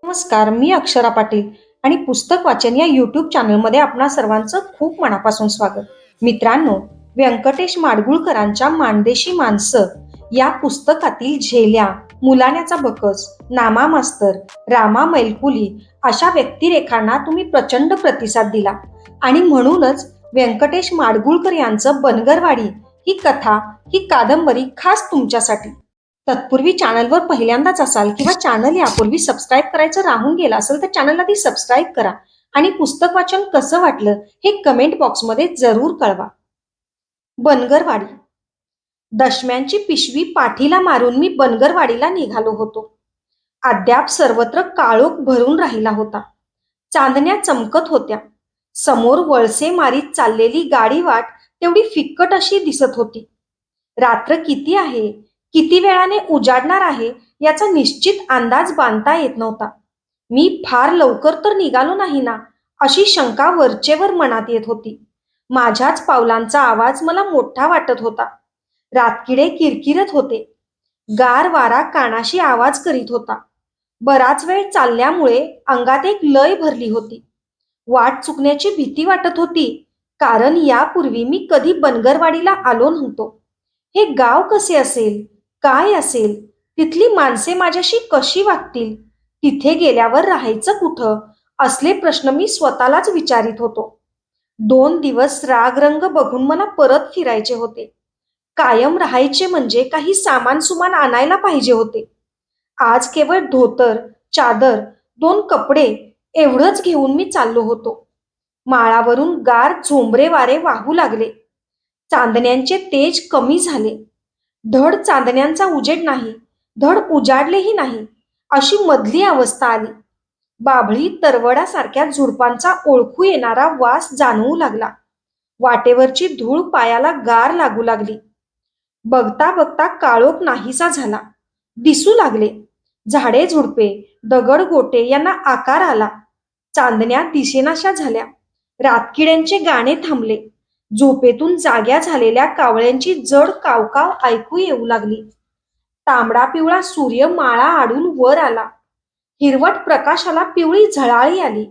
नमस्कार, मी अक्षरा पाटील आणि पुस्तक वाचन या यूट्यूब चॅनलमध्ये आपणा सर्वांचं खूप मनापासून स्वागत. मित्रांनो, व्यंकटेश माडगुळकरांच्या माणदेशी माणसं या पुस्तकातील झेल्या, मुलाण्याचा बकस, नामा मास्तर, रामा मैलकुली अशा व्यक्तिरेखांना तुम्ही प्रचंड प्रतिसाद दिला आणि म्हणूनच व्यंकटेश माडगुळकर यांचं बनगरवाडी ही कथा, ही कादंबरी खास तुमच्यासाठी. तत्पूर्वी चॅनलवर पहिल्यांदाच असाल किंवा चॅनल यापूर्वी सबस्क्राईब करायचं राहून गेलं असेल तर चॅनलला ती सबस्क्राईब करा आणि पुस्तक वाचन कसं वाटलं हे कमेंट बॉक्समध्ये जरूर कळवा. बनगरवाडी. दशम्यांची पिशवी पाठीला मारून मी बनगरवाडीला निघालो होतो. अद्याप सर्वत्र काळोख भरून राहिला होता. चांदण्या चमकत होत्या. समोर वळसे मारीत चाललेली गाडी वाट तेवढी फिक्कट अशी दिसत होती. रात्र किती आहे, किती वेळाने उजाडणार आहे याचा निश्चित अंदाज बांधता येत नव्हता. मी फार लवकर तर निघालो नाही ना, अशी शंका वरचेवर मनात येत होती. माझ्याच पावलांचा आवाज मला मोठा वाटत होता. रातकिडे किरकिरत होते. गार वारा कानाशी आवाज करीत होता. बराच वेळ चालल्यामुळे अंगात एक लय भरली होती. वाट चुकण्याची भीती वाटत होती, कारण यापूर्वी मी कधी बनगरवाडीला आलो नव्हतो. हे गाव कसे असेल, काय असेल, तिथली माणसे माझ्याशी कशी वागतील, तिथे गेल्यावर राहायचं कुठं, असले प्रश्न मी स्वतःलाच विचारित होतो. 2 दिवस रागरंग बघून मला परत फिरायचे होते. कायम राहायचे म्हणजे काही सामान सुमान आणायला पाहिजे होते. आज केवळ धोतर, चादर, 2 कपडे एवढंच घेऊन मी चाललो होतो. माळावरून गार झोंबरे वारे वाहू लागले. चांदण्यांचे तेज कमी झाले. धड चांदण्यांचा उजेड नाही, धड उजाडलेही नाही, अशी मधली अवस्था आली. बाभळी तरवडासारख्या झुडपांचा ओळखू येणारा वास जाणवू लागला. वाटेवरची धूळ पायाला गार लागू लागली. बघता बघता काळोख नाहीसा झाला. दिसू लागले झाडे झुडपे, दगड गोटे यांना आकार आला. चांदण्या दिसेनाशा झाल्या. रातकिड्यांचे गाणे थांबले. झोपेतून जाग्या झालेल्या कावळ्यांची जड कावकाव ऐकू येऊ लागली. तांबडा पिवळा सूर्य माळा आडून वर आला. हिरवट प्रकाशाला पिवळी झळाळी आली.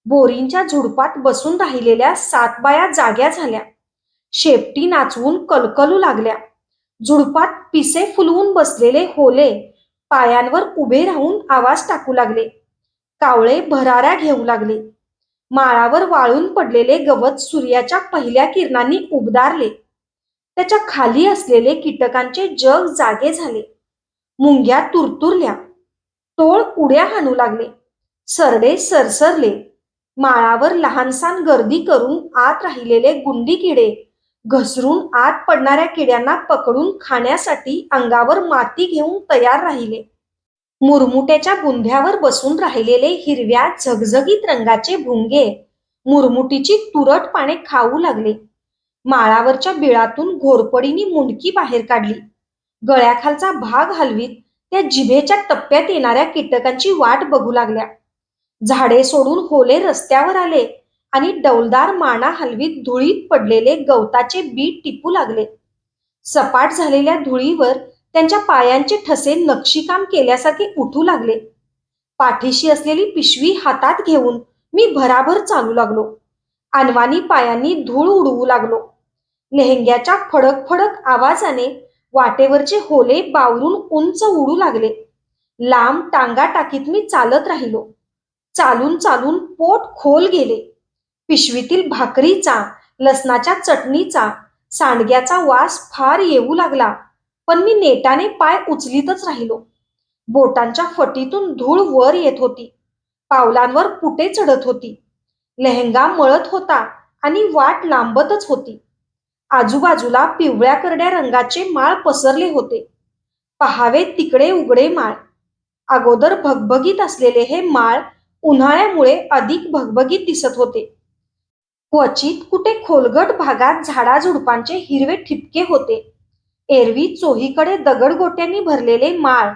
बोरींच्या झुडपात बसून राहिलेल्या 7 बाया जाग्या झाल्या. शेपटी नाचवून कलकलू लागल्या. झुडपात पिसे फुलवून बसलेले होले पायांवर उभे राहून आवाज टाकू लागले. कावळे भराऱ्या घेऊ लागले. माळावर वाळून पडलेले गवत सूर्याच्या पहिल्या किरणांनी उबदारले. त्याच्या खाली असलेले कीटकांचे जग जागे झाले. मुंग्या तुरतुरल्या. टोळ उड्या हाणू लागले. सरडे सरसरले. माळावर लहानसान गर्दी करून आत राहिलेले गुंडी किडे घसरून आत पडणाऱ्या किड्यांना पकडून खाण्यासाठी अंगावर माती घेऊन तयार राहिले. मुरमुट्याच्या बुंध्यावर बसून राहिलेले हिरव्या झगझगीत रंगाचे भुंगे मुरमुटीची तुरट पाने खाऊ लागले. माळावरच्या बिळातून घोरपडीनी मुंडकी बाहेर काढली. गळ्याखालचा भाग हलवीत त्या जिभेच्या टप्प्यात येणाऱ्या कीटकांची वाट बघू लागल्या. झाडे सोडून होले रस्त्यावर आले आणि डौलदार माना हलवीत धुळीत पडलेले गवताचे बी टिपू लागले. सपाट झालेल्या धुळीवर त्यांच्या पायांचे ठसे नक्षीकाम केल्यासारखे उठू लागले. पाठीशी असलेली पिशवी हातात घेऊन मी भराभर चालू लागलो. अनवाणी पायांनी धूळ उडवू लागलो. लेहंग्याच्या फडक फडक आवाजाने वाटेवरचे होले बावरून उंच उडू लागले. लांब टांगा टाकीत मी चालत राहिलो. चालून चालून पोट खोल गेले. पिशवीतील भाकरीचा, लसणाच्या चटणीचा, सांडग्याचा वास फार येऊ लागला, पण मी नेटाने पाय उचलीतच राहिलो. बोटांच्या फटीतून धूळ वर येत होती. पावलांवर पुटे चढत होती. लेहंगा मळत होता आणि वाट लांबतच होती. आजूबाजूला पिवळ्या करड्या रंगाचे माळ पसरले होते. पहावे तिकडे उघडे माळ. अगोदर भगभगीत असलेले हे माळ उन्हाळ्यामुळे अधिक भगभगीत दिसत होते. क्वचित कुठे खोलगट भागात झाडाझुडपांचे हिरवे ठिपके होते. एरवी चोहीकडे दगडगोट्यांनी भरलेले माळ,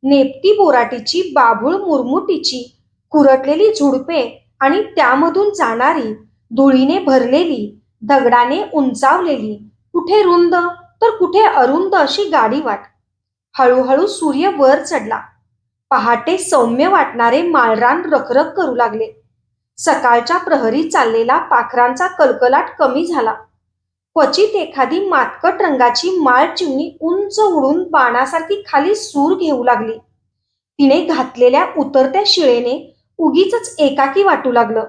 नेपती बोराटीची, बाभूळ मुरमुटीची, कुरटलेली झुडपे आणि त्यामधून जाणारी, धुळीने भरलेली, दगडाने उंचावलेली, कुठे रुंद तर कुठे अरुंद अशी गाडी वाट. हळूहळू सूर्य वर चढला. पहाटे सौम्य वाटणारे माळरान रखरख करू लागले. सकाळच्या प्रहरी चाललेला पाखरांचा कलकलाट कमी झाला. क्वचित एखादी मातकट रंगाची माळ चिमणी उंच उडून बाणासारखी खाली सूर घेऊ लागली. तिने घातलेल्या उतरत्या शिळेने उगीचच एकाकी वाटू लागलं.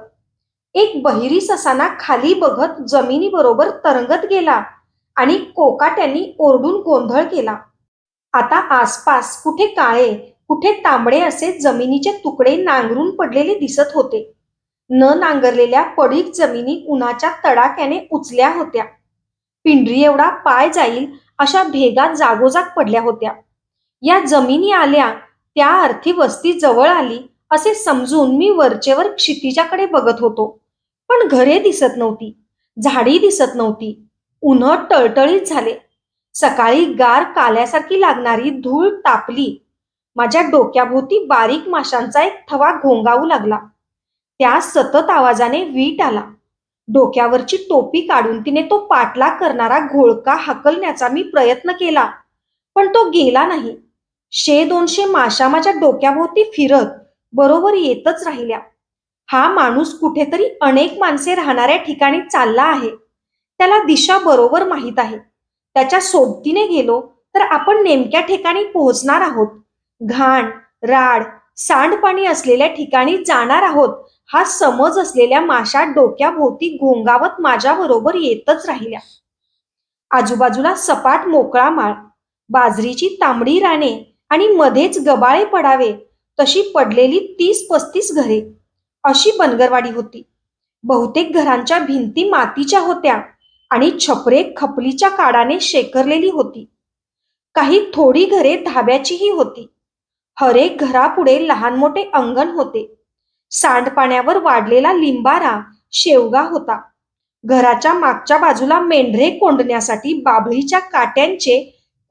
एक बहिरी ससाना खाली बघत जमिनीबरोबर तरंगत गेला आणि कोकाट्यांनी ओरडून गोंधळ केला. आता आसपास कुठे काळे, कुठे तांबडे असे जमिनीचे तुकडे नांगरून पडलेले दिसत होते. न नांगरलेल्या पडीक जमिनी उन्हाच्या तडाख्याने उचल्या होत्या. पिंडरी एवढा पाय जाईल अशा भेगा जागोजाग पडल्या होत्या. या जमिनी आल्या त्या अर्थी वस्ती जवळ आली असे समजून मी वरचेवर क्षितिजाकडे बघत होतो. पण घरे दिसत नव्हती, झाडी दिसत नव्हती. उन्ह टळटळीत झाले. सकाळी गार काल्यासारखी लागणारी धूळ तापली. माझ्या डोक्याभोवती बारीक माशांचा एक थवा घोंगावू लागला. त्या सतत आवाजाने वीट आला. डोक्यावरची टोपी काढून तिने तो पाठलाग करणारा घोळका हाकलण्याचा मी प्रयत्न केला, पण तो गेला नाही. 100-200 माशा माझ्या डोक्याभोवती फिरत बरोबर येतच राहिल्या. हा माणूस कुठेतरी अनेक माणसे राहणाऱ्या ठिकाणी चालला आहे. त्याला दिशा बरोबर माहीत आहे. त्याच्या सोबतीने गेलो तर आपण नेमक्या ठिकाणी पोहोचणार आहोत. घाण, राड, सांडपाणी असलेल्या ठिकाणी जाणार आहोत हा समज असलेल्या माशा डोक्याभोवती घोंगावत माझ्या बरोबर येतच राहिल्या. आजूबाजूला सपाट मोकळा माळ, बाजरीची तांबडी राने आणि मध्येच गबाळे पडावे तशी पडलेली 30-35 घरे, अशी बनगरवाडी होती. बहुतेक घरांच्या भिंती मातीच्या होत्या आणि छपरे खपलीच्या काडाने शेखरलेली होती. काही थोडी घरे धाब्याचीही होती. हरेक घरापुढे लहान मोठे अंगण होते. सांडपाण्यावर वाढलेला लिंबारा शेवगा होता. घराच्या मागच्या बाजूला मेंढरे कोंडण्यासाठी बाभळीच्या काट्यांचे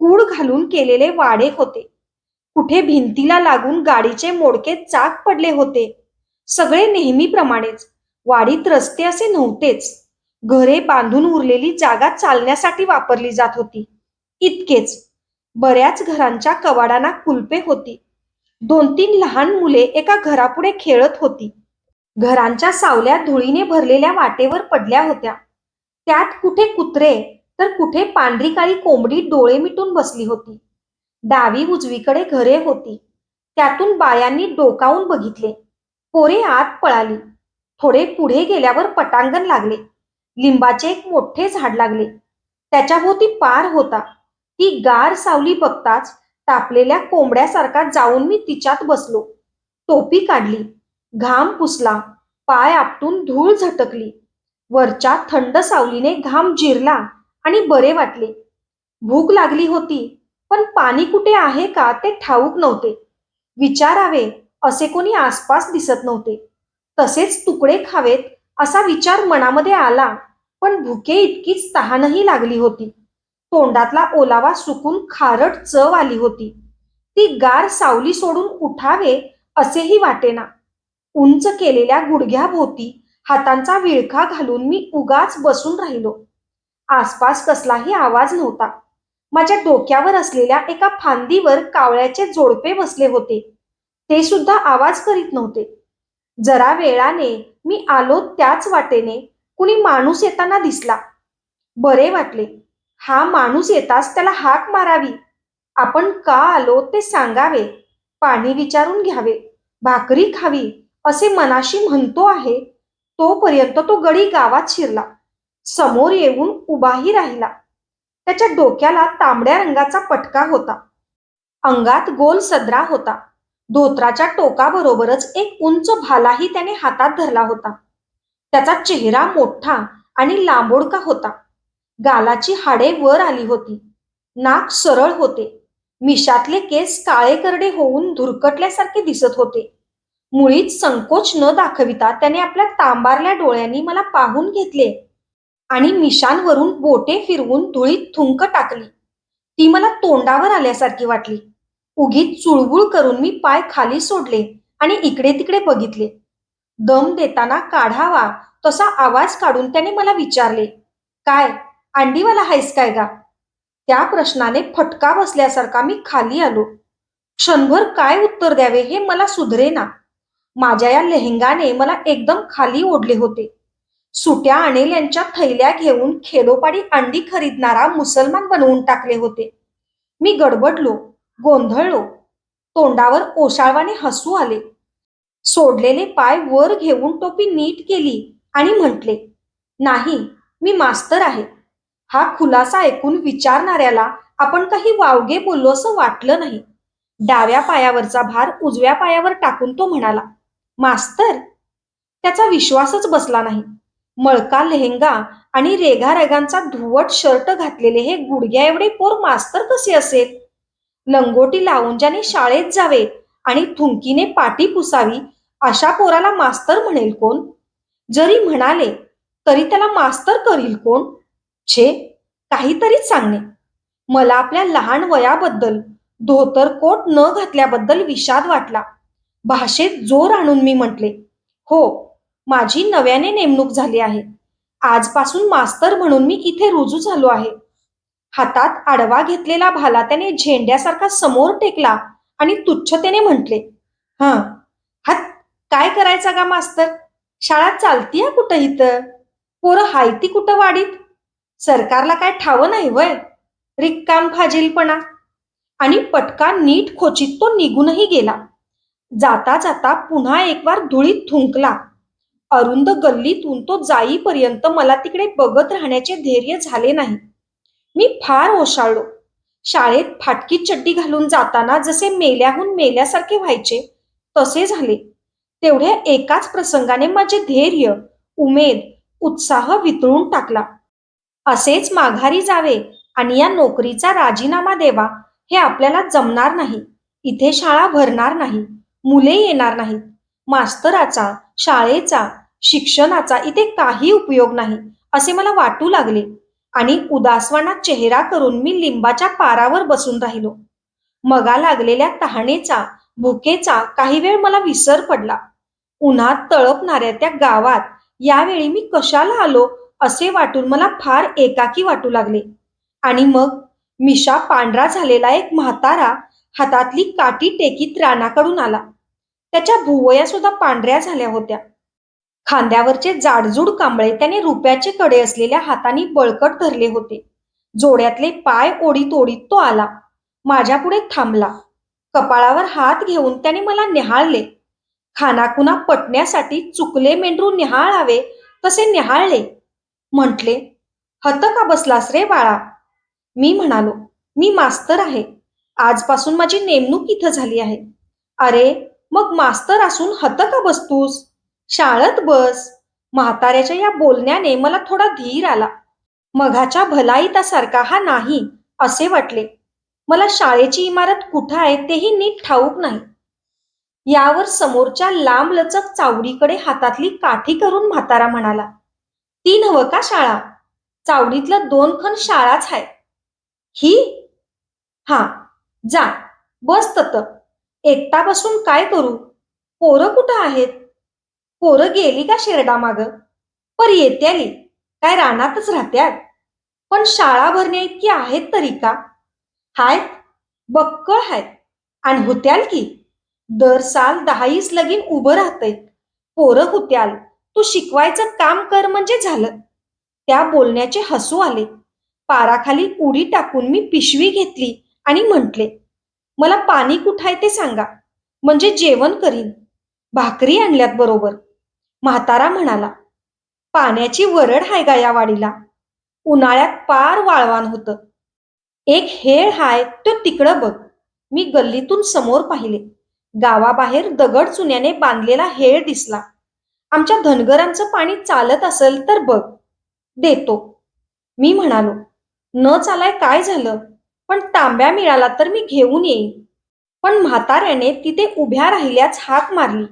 कूड घालून केलेले वाडे होते. कुठे भिंतीला लागून गाडीचे मोडके चाक पडले होते. सगळे नेहमीप्रमाणेच. वाडीत रस्ते असे नव्हतेच. घरे बांधून उरलेली जागा चालण्यासाठी वापरली जात होती, इतकेच. बऱ्याच घरांच्या कवाडांना कुलपे होती. 2-3 लहान मुले एका घरापुढे खेळत होती. घरांच्या सावल्या धुळीने भरलेल्या वाटेवर पडल्या होत्या. त्यात कुठे कुत्रे तर कुठे पांढरी काळी कोंबडी डोळे मिटून बसली होती. डावी उजवीकडे घरे होती. त्यातून बायांनी डोकावून बघितले. पोरे आत पळाली. थोडे पुढे गेल्यावर पटांगण लागले. लिंबाचे एक मोठे झाड लागले. त्याच्याभोवती पार होता. ती गार सावली बघताच तापलेल्या कोंबड्यासारखा जाऊन मी तिच्यात बसलो. टोपी काढली, घाम पुसला, पाय आपटून धूळ झटकली. वरच्या थंड सावलीने घाम जिरला आणि बरे वाटले. भूक लागली होती, पण पाणी कुठे आहे का ते ठाऊक नव्हते. विचारावे असे कोणी आसपास दिसत नव्हते. तसेच तुकडे खावेत असा विचार मनामध्ये आला, पण भुके इतकीच तहानही लागली होती. तोंडातला ओलावा सुकून खारट चव आली होती. ती गार सावली सोडून उठावे असेही वाटेना. उंच केलेल्या गुडघ्याभोवती हातांचा विळखा घालून मी उगाच बसून राहिलो. आसपास कसलाही आवाज नव्हता. माझ्या डोक्यावर असलेल्या एका फांदीवर कावळ्याचे जोडपे बसले होते. ते सुद्धा आवाज करीत नव्हते. जरा वेळाने मी आलो त्याच वाटेने कुणी माणूस येताना दिसला. बरे वाटले. हा माणूस येताच त्याला हाक मारावी. आपण का आलो ते सांगावे. पाणी विचारून घ्यावे. भाकरी खावी असे मनाशी म्हणतो आहे तोपर्यंत तो गडी गावात शिरला. समोर येऊन उभाही राहिला. त्याच्या डोक्याला तांबड्या रंगाचा पटका होता. अंगात गोल सदरा होता. धोत्राच्या टोकाबरोबरच एक उंच भालाही त्याने हातात धरला होता. त्याचा चेहरा मोठा आणि लांबोडका होता. गालाची हाडे वर आली होती. नाक सरळ होते. मिशातले केस काळे करडे होऊन धुरकटल्यासारखे दिसत होते. मुळीच संकोच न दाखविता त्याने आपल्या तांबारल्या डोळ्यांनी मला पाहून घेतले आणि मिशांवरून बोटे फिरवून धुळीत थुंक टाकली. ती मला तोंडावर आल्यासारखी वाटली. उगीच चुळबुळ करून मी पाय खाली सोडले आणि इकडे तिकडे बघितले. दम देताना काढावा तसा आवाज काढून त्याने मला विचारले, "काय अंडीवाला हायस काय गा?" त्या प्रश्नाने फटका बसल्यासारखा मी खाली आलो. क्षणभर काय उत्तर द्यावे हे मला सुधरेना. माझ्या या लेहंगाने मला एकदम खाली ओढले होते. सुट्या अनेल्यांच्या थैल्या घेऊन खेडोपाडी अंडी खरीदणारा मुसलमान बनवून टाकले होते. मी गडबडलो, गोंधळलो. तोंडावर ओशाळवाने हसू आले. सोडलेले पाय वर घेऊन टोपी नीट केली आणि म्हटले, नाही, मी मास्तर आहे. हा खुलासा ऐकून विचारणाऱ्याला आपण काही वावगे बोललो असं वाटलं नाही. डाव्या पायावरचा भार उजव्या पायावर टाकून तो म्हणाला, मास्तर? त्याचा विश्वासच बसला नाही. मळका लेहंगा आणि रेघारेघांचा धुवट शर्ट घातलेले हे गुडघ्या एवढे पोर मास्तर कसे असेल? लंगोटी लावून ज्याने शाळेत जावे आणि थुंकीने पाटी पुसावी अशा पोराला मास्तर म्हणेल कोण? जरी म्हणाले तरी त्याला मास्तर करील कोण? छे, काहीतरीच सांगणे. मला आपल्या लहान वयाबद्दल, धोतर कोट न घातल्याबद्दल विषाद वाटला. भाषेत जोर आणून मी म्हटले, हो, माझी नव्याने नेमणूक झाली आहे. आजपासून मास्तर म्हणून मी इथे रुजू झालो आहे. हातात आडवा घेतलेला भाला त्याने झेंड्यासारखा समोर टेकला आणि तुच्छतेने म्हटले, हं, हात काय करायचा गा मास्तर? शाळा चालतीय कुठं इथं? पोरं हायती कुठं वाडीत? सरकारला काय ठावं नाही वय? रिक्काम फाजीलपणा. आणि पटका नीट खोचीत तो निघूनही गेला. जाता जाता पुन्हा एक वार धुळीत थुंकला. अरुंद गल्लीतून तो जाईपर्यंत मला तिकडे बघत राहण्याचे धैर्य झाले नाही. मी फार ओशाळलो. शाळेत फाटकी चड्डी घालून जाताना जसे मेल्याहून मेल्यासारखे व्हायचे तसे झाले. तेवढ्या एकाच प्रसंगाने माझे धैर्य, उमेद, उत्साह वितळून टाकला. असेच माघारी जावे आणि या नोकरीचा राजीनामा देवा हे आपल्याला जमणार नाही. इथे शाळा भरणार नाही, मुले येणार नाहीत. मास्तराचा, शाळेचा, शिक्षणाचा इथे काही उपयोग नाही असे मला वाटू लागले आणि उदासवाना चेहरा करून मी लिंबाच्या पारावर बसून राहिलो. मगा लागलेल्या तहानेचा, भुकेचा काही वेळ मला विसर पडला. उन्हात तळपणाऱ्या त्या गावात यावेळी मी कशाला आलो असे वाटून मला फार एकाकी वाटू लागले. आणि मग मिशा पांढरा झालेला एक म्हातारा हातातली काठी टेकीत रानाकडून आला. त्याच्या भुवया सुद्धा पांढऱ्या झाल्या होत्या. खांद्यावरचे जाडजूड कांबळे त्याने रुपयाचे कडे असलेल्या हातांनी बळकट धरले होते. जोड्यातले पाय ओढीत ओढीत तो आला. माझ्यापुढे थांबला. कपाळावर हात घेऊन त्याने मला निहाळले. खानाखुना पटण्यासाठी चुकले मेंढरू निहाळावे तसे निहाळले. म्हटले, हत का बसलास रे बाळा? मी म्हणालो, मी मास्तर आहे. आजपासून माझी नेमणूक इथं झाली आहे. अरे, मग मास्तर असून हत का बसतूस? शाळेत बस. म्हाताऱ्याच्या या बोलण्याने मला थोडा धीर आला. मघाच्या भलाईतासारखा हा नाही असे वाटले. मला शाळेची इमारत कुठं आहे तेही नीट ठाऊक नाही. यावर समोरच्या लांबलचक चावडीकडे हातातली काठी करून म्हातारा म्हणाला, ती नव्ह का शाळा? चावडीतलं 2 खण शाळाच आहे. ही? हा, जा, बस तत. एकटा बसून काय करू? पोरं कुठं आहेत? पोरं गेली का शेरडा माग? पर येत्याली, काय रानातच राहत्यात? पण शाळा भरण्या इतकी आहेत तरी का? हायत, बक्कळ आहेत. आणि हुत्याल की दर साल 10-20 लगीन उभं राहतंय. पोरं हुत्याल, तू शिकवायचं काम कर म्हणजे झालं. त्या बोलण्याचे हसू आले. पाराखाली उडी टाकून मी पिशवी घेतली आणि म्हटले, मला पाणी कुठं आहे ते सांगा, म्हणजे जेवण करीन. भाकरी आणल्यात बरोबर. म्हातारा म्हणाला, पाण्याची वरड हाय गा या वाडीला. उन्हाळ्यात पार वाळवान होतं. एक हेळ हाय तो तिकडं बघ. मी गल्लीतून समोर पाहिले. गावाबाहेर दगड चुन्याने बांधलेला हेळ दिसला. आमच्या धनगरांचं पाणी चालत असेल तर बघ, देतो. मी म्हणालो, न चालाय काय झालं, पण तांब्या मिळाला तर मी घेऊन येईन. पण म्हाताऱ्याने तिथे उभ्या राहिल्याच हाक मारली,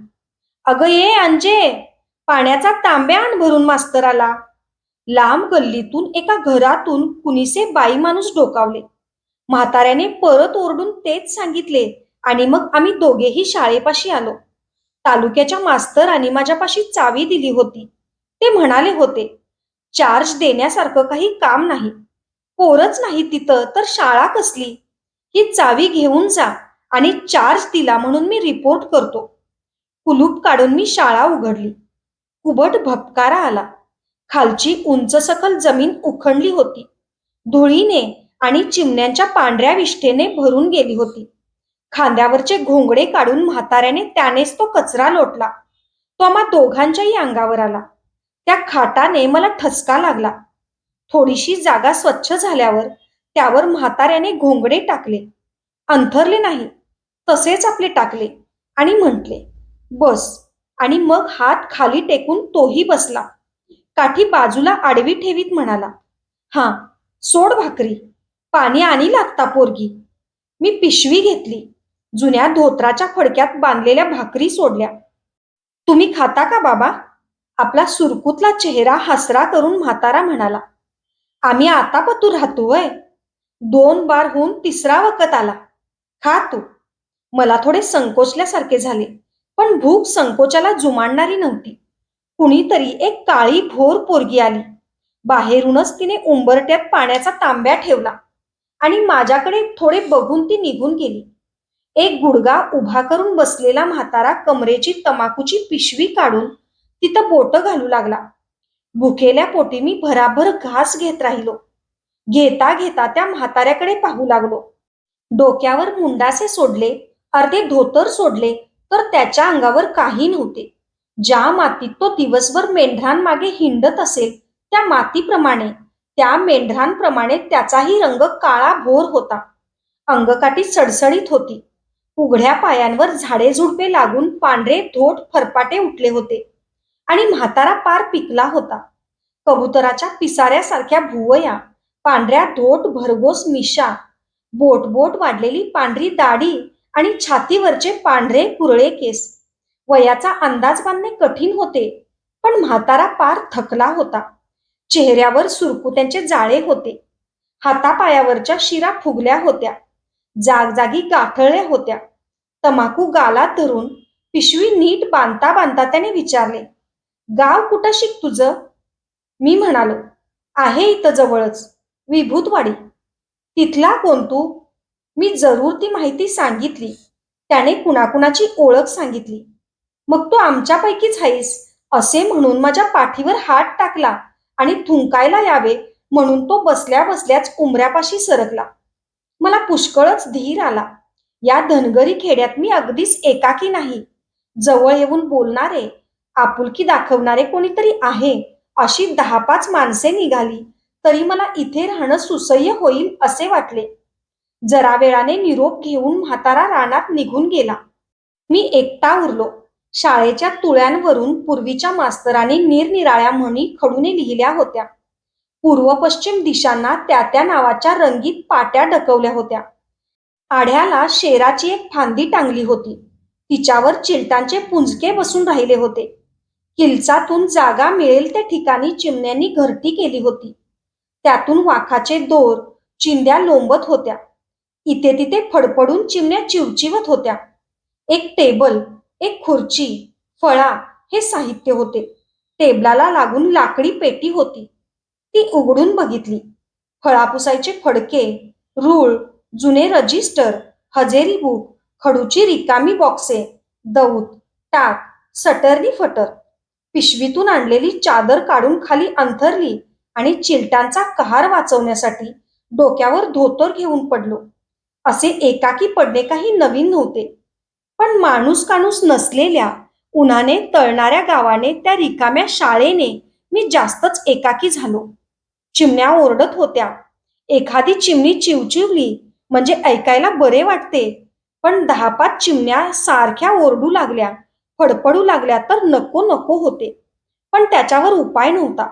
अगं ये अंजे, पाण्याचा तांब्या आण भरून मास्तराला. लांब गल्लीतून एका घरातून कुणीसे बाई माणूस डोकावले. म्हाताऱ्याने परत ओरडून तेच सांगितले आणि मग आम्ही दोघेही शाळेपाशी आलो. तालुक्याच्या मास्तरांनी माझ्यापाशी चावी दिली होती. ते म्हणाले होते, चार्ज देण्यासारखं काही काम नाही. पोरच नाही तिथं तर शाळा कसली? ही चावी घेऊन जा आणि चार्ज दिला म्हणून मी रिपोर्ट करतो. कुलूप काढून मी शाळा उघडली. कुबट भपकारा आला. खालची उंच सकल जमीन उखंडली होती. धुळीने आणि चिमण्यांच्या पांढऱ्या विष्ठेने भरून गेली होती. खांद्यावरचे घोंगडे काढून म्हाताऱ्याने त्यानेच तो कचरा लोटला. तो आम्हा दोघांच्याही अंगावर आला. त्या खाटाने मला ठसका लागला. थोडीशी जागा स्वच्छ झाल्यावर त्यावर म्हाताऱ्याने घोंगडे टाकले. अंथरले नाही, तसेच आपले टाकले आणि म्हटले, बस. आणि मग हात खाली टेकून तोही बसला. काठी बाजूला आडवी ठेवीत म्हणाला, हा, सोड भाकरी. पाणी आणि लागता पोरगी. मी पिशवी घेतली. जुन्या धोत्राच्या फडक्यात बांधलेल्या भाकरी सोडल्या. तुम्ही खाता का बाबा? आपला सुरकुतला चेहरा हसरा करून म्हातारा म्हणाला, आम्ही आता पतू राहतो वय. 2 बार होऊन 3रा वकत आला. खा तू. मला थोडे संकोचल्यासारखे झाले, पण भूक संकोचाला जुमानणारी नव्हती. कुणीतरी एक काळी भोर पोरगी आली. बाहेरूनच तिने उंबरट्यात पाण्याचा तांब्या ठेवला आणि माझ्याकडे थोडे बघून ती निघून गेली. एक गुडगा उभा करून बसलेला म्हातारा कमरेची तमाखूची पिशवी काढून तिथं बोट घालू लागला. भुकेल्या पोटी मी भराभर घास घेत राहिलो. घेता घेता त्या म्हाताऱ्याकडे पाहू लागलो. डोक्यावर मुंडासे सोडले, अर्धे धोतर सोडले, तर त्याच्या अंगावर काही नव्हते. ज्या मातीत तो दिवसभर मेंढरांमागे हिंडत असेल त्या मातीप्रमाणे, त्या मेंढरांप्रमाणे त्याचाही रंग काळा भोर होता. अंगकाठी सडसडीत होती. उघड्या पायांवर झाडे झुडपे लागून पांढरे धोट फरपाटे उठले होते आणि म्हातारा पार पिकला होता. कबुतराच्या पिसाऱ्यासारख्या भुवया, पांढऱ्या धोट भरघोस मिशा, बोट वाढलेली पांढरी दाढी आणि छातीवरचे पांढरे कुरळे केस. वयाचा अंदाज बांधणे कठीण होते, पण म्हातारा पार थकला होता. चेहऱ्यावर सुरकुत्यांचे जाळे होते. हातापायावरच्या शिरा फुगल्या होत्या. जागजागी गाठळल्या होत्या. तमाकू गालात धरून पिशवी नीट बांधता बांधता त्याने विचारले, गाव कुठं शिक तुझं? मी म्हणालो, आहे इथं जवळच, विभूतवाडी. तिथला कोण तू? मी जरूर ती माहिती सांगितली. त्याने कुणाकुणाची ओळख सांगितली. मग तू आमच्यापैकीच आहेस असे म्हणून माझ्या पाठीवर हात टाकला आणि थुंकायला यावे म्हणून तो बसल्या बसल्याच उमऱ्यापाशी सरकला. मला पुष्कळच धीर आला. या धनगरी खेड्यात मी अगदीच एकाकी नाही. जवळ येऊन बोलणारे, आपुलकी दाखवणारे कोणीतरी आहे अशी 10-5 माणसे निघाली तरी मला इथे राहणं सुसह्य होईल असे वाटले. जरा वेळाने निरोप घेऊन म्हातारा रानात निघून गेला. मी एकटा उरलो. शाळेच्या तुळ्यांवरून पूर्वीच्या मास्तरांनी निरनिराळ्या म्हणी खडूने लिहिल्या होत्या. पूर्व पश्चिम दिशांना त्या त्या नावाच्या रंगीत पाट्या ढकवल्या होत्या. आढ्याला शेराची एक फांदी टांगली होती. तिच्यावर चिलटांचे पुंजके बसून राहिले होते. किलचातून जागा मिळेल त्या ठिकाणी चिमण्यांनी घरटी केली होती. त्यातून वाखाचे दोर, चिंध्या लोंबत होत्या. इथे तिथे फडफडून चिमण्या चिवचिवत होत्या. एक टेबल, एक खुर्ची, फळा हे साहित्य होते. टेबलाला लागून लाकडी पेटी होती. ती उघडून बघितली. फळा पुसायचे फडके, रूळ, जुने रजिस्टर, हजेरी बुक, खडूची रिकामी बॉक्से, दौत, टाक, सटरनी फटर. पिशवीतून आणलेली चादर काढून खाली अंथरली आणि चिलटांचा कहार वाचवण्यासाठी डोक्यावर धोतर घेऊन पडलो. असे एकाकी पडणे काही नवीन नव्हते, पण माणूस काणूस नसलेल्या, उन्हाने तळणाऱ्या गावाने, त्या रिकाम्या शाळेने मी जास्तच एकाकी झालो. चिमण्या ओरडत होत्या. एखादी चिमणी चिवचिवली म्हणजे ऐकायला बरे वाटते, पण 10-5 चिमण्या सारख्या ओरडू लागल्या, फडफडू लागल्या तर नको नको होते. पण त्याच्यावर उपाय नव्हता.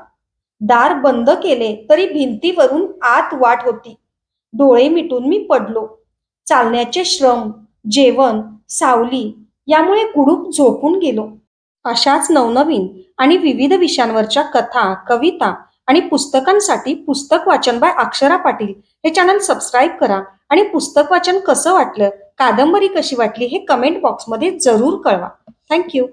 दार बंद केले तरी भिंतीवरून आत वाट होती. डोळे मिटून मी पडलो. चालण्याचे श्रम, जेवण, सावली यामुळे गुडूप झोपून गेलो. अशाच नवनवीन आणि विविध विषयांवरच्या कथा, कविता आणि पुस्तकांसाठी पुस्तक वाचन बाय अक्षरा पाटील हे चॅनल सबस्क्राईब करा आणि पुस्तक वाचन कसं वाटलं, कादंबरी कशी वाटली हे कमेंट बॉक्समध्ये जरूर कळवा. थँक्यू.